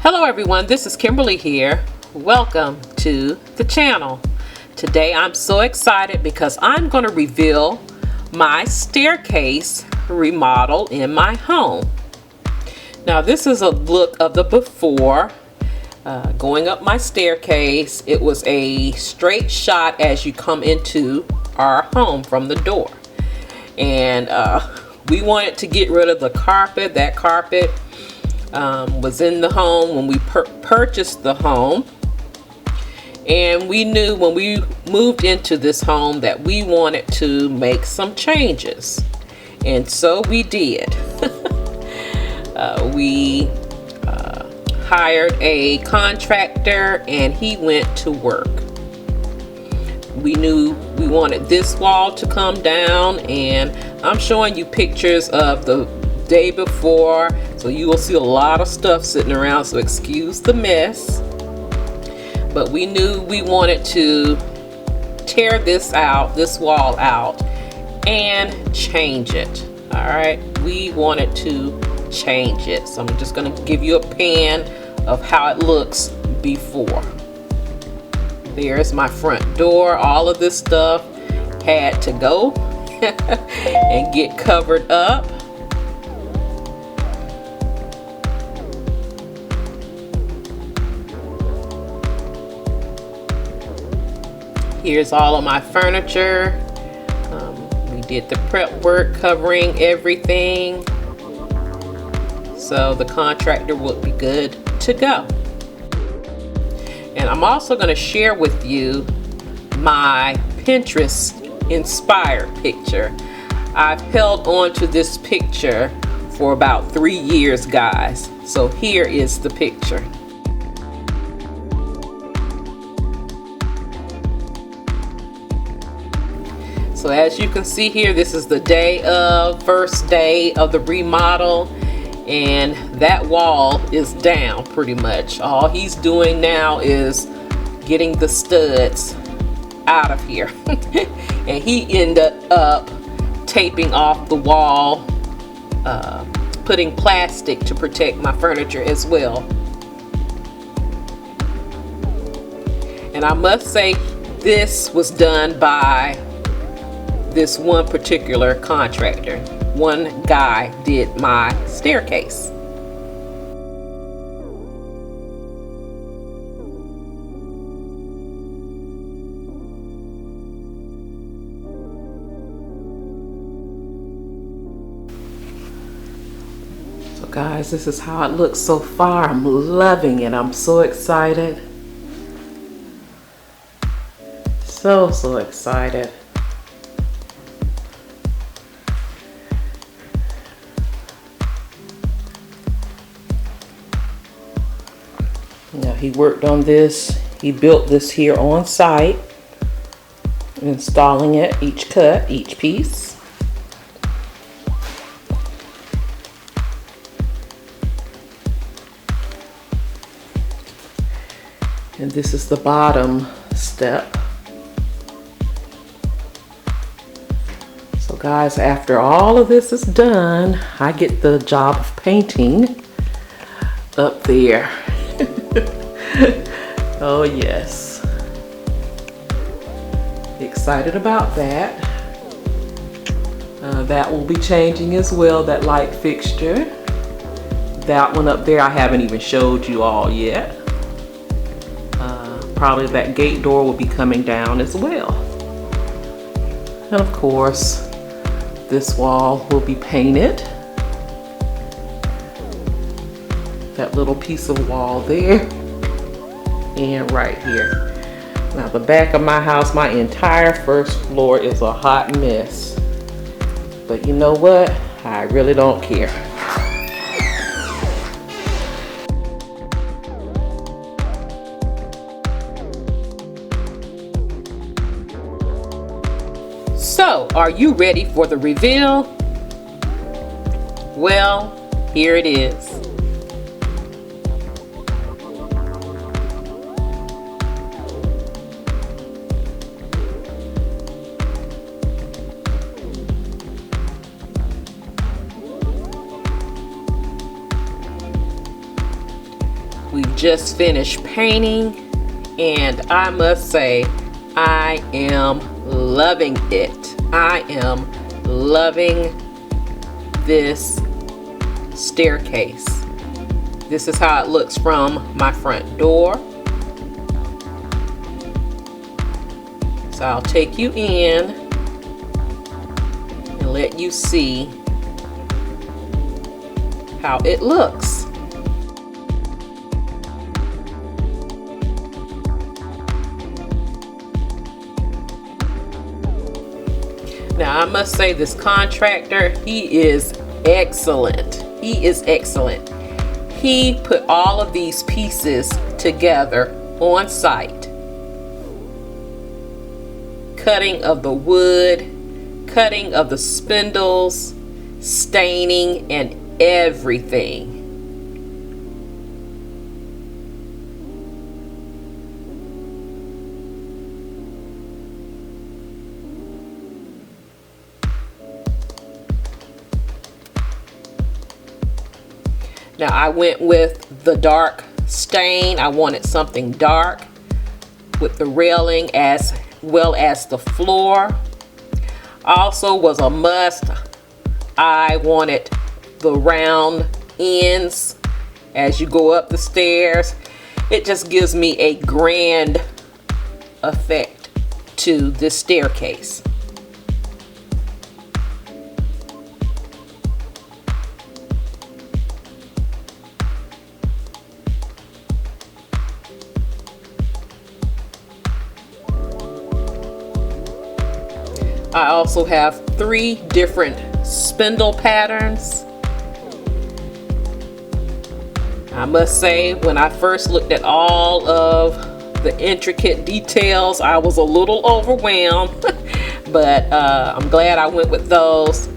Hello everyone, this is Kimberly here. Welcome to the channel. Today I'm so excited because I'm going to reveal my staircase remodel in my home. Now this is a look of the before. Going up my staircase, it was a straight shot as you come into our home from the door. And we wanted to get rid of the carpet. That carpet was in the home when we purchased the home, and we knew when we moved into this home that we wanted to make some changes, and so we did. We hired a contractor and he went to work. We knew we wanted this wall to come down, and I'm showing you pictures of the day before, so you will see a lot of stuff sitting around, so excuse the mess. But we knew we wanted to tear this wall out and change it. All right, we wanted to change it, so I'm just going to give you a pan of how it looks before. There's my front door. All of this stuff had to go and get covered up. Here's all of my furniture. We did the prep work covering everything, so the contractor would be good to go. And I'm also going to share with you my Pinterest inspired picture. I've held on to this picture for about 3 years, guys. So here is the picture. So as you can see here, this is the first day of the remodel, and that wall is down pretty much. All he's doing now is getting the studs out of here. And he ended up taping off the wall, putting plastic to protect my furniture as well. And I must say, this was done by this one particular contractor. One guy did my staircase. So guys, this is how it looks so far. I'm loving it. I'm so excited. So excited. Now he worked on this. He built this here on site, installing it, each cut, each piece. And this is the bottom step. So guys, after all of this is done, I get the job of painting up there. Oh yes, excited about that. That will be changing as well, that light fixture. That one up there I haven't even showed you all yet. Probably that gate door will be coming down as well. And of course, this wall will be painted. That little piece of wall there. And right here. Now the back of my house, my entire first floor is a hot mess. But you know what? I really don't care. So, are you ready for the reveal? Well, here it is. We've just finished painting, and I must say, I am loving it. I am loving this staircase. This is how it looks from my front door. So I'll take you in and let you see how it looks. Now I must say, this contractor, he is excellent. He is excellent. He put all of these pieces together on site. Cutting of the wood, cutting of the spindles, staining, and everything. Now I went with the dark stain. I wanted something dark with the railing as well as the floor. Also was a must, I wanted the round ends as you go up the stairs. It just gives me a grand effect to this staircase. I also have 3 different spindle patterns. I must say, when I first looked at all of the intricate details, I was a little overwhelmed, but I'm glad I went with those.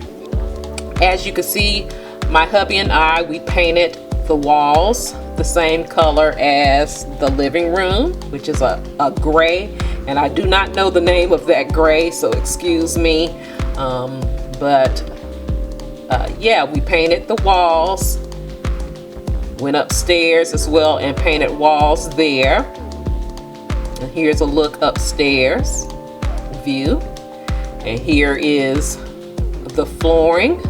As you can see, my hubby and I, we painted the walls the same color as the living room, which is a gray. And I do not know the name of that gray, so excuse me. Yeah, we painted the walls. Went upstairs as well and painted walls there. And here's a look upstairs view. And here is the flooring.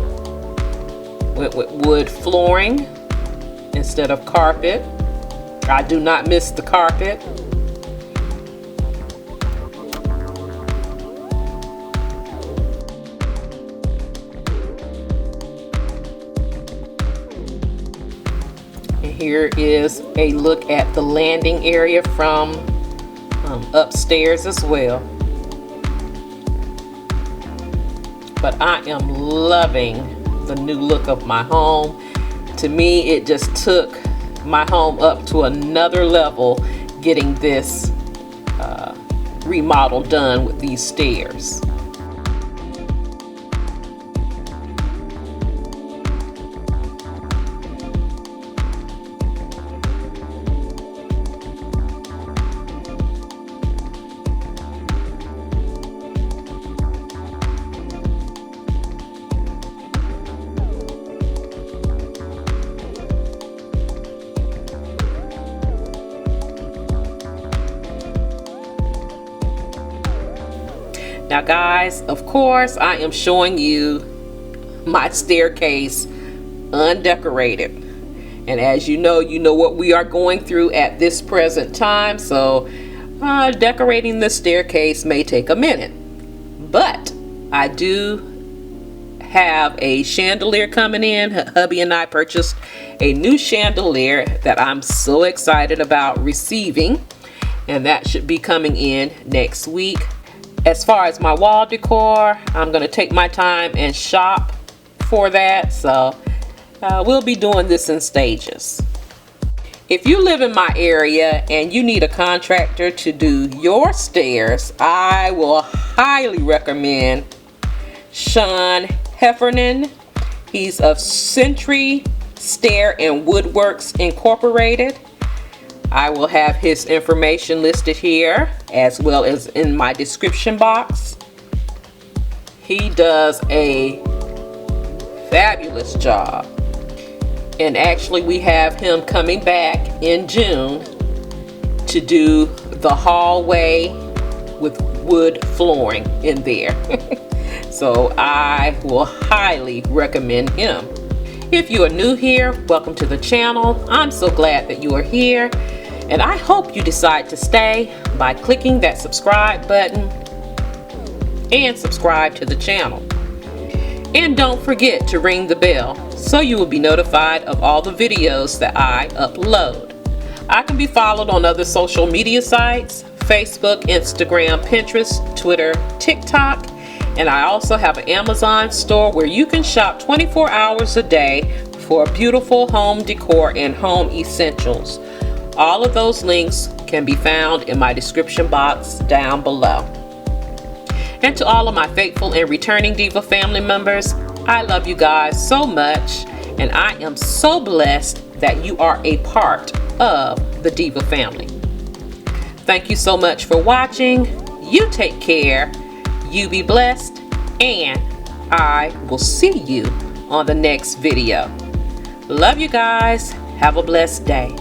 Went with wood flooring instead of carpet. I do not miss the carpet. Here is a look at the landing area from upstairs as well. But I am loving the new look of my home. To me, it just took my home up to another level, getting this remodel done with these stairs. Now guys, of course I am showing you my staircase undecorated, and as you know what we are going through at this present time, so decorating the staircase may take a minute. But I do have a chandelier coming in. Hubby and I purchased a new chandelier that I'm so excited about receiving, and that should be coming in next week. As far as my wall decor, I'm going to take my time and shop for that, so we'll be doing this in stages. If you live in my area and you need a contractor to do your stairs, I will highly recommend Sean Heffernan. He's of Century Stair and Woodworks Incorporated. I will have his information listed here as well as in my description box. He does a fabulous job. And actually we have him coming back in June to do the hallway with wood flooring in there. So I will highly recommend him. If you are new here, welcome to the channel. I'm so glad that you are here, and I hope you decide to stay by clicking that subscribe button and subscribe to the channel. And don't forget to ring the bell so you will be notified of all the videos that I upload. I can be followed on other social media sites: Facebook, Instagram, Pinterest, Twitter, TikTok, and I also have an Amazon store where you can shop 24 hours a day for beautiful home decor and home essentials. All of those links can be found in my description box down below. And to all of my faithful and returning Diva family members, I love you guys so much, and I am so blessed that you are a part of the Diva family. Thank you so much for watching. You take care, you be blessed, and I will see you on the next video. Love you guys. Have a blessed day.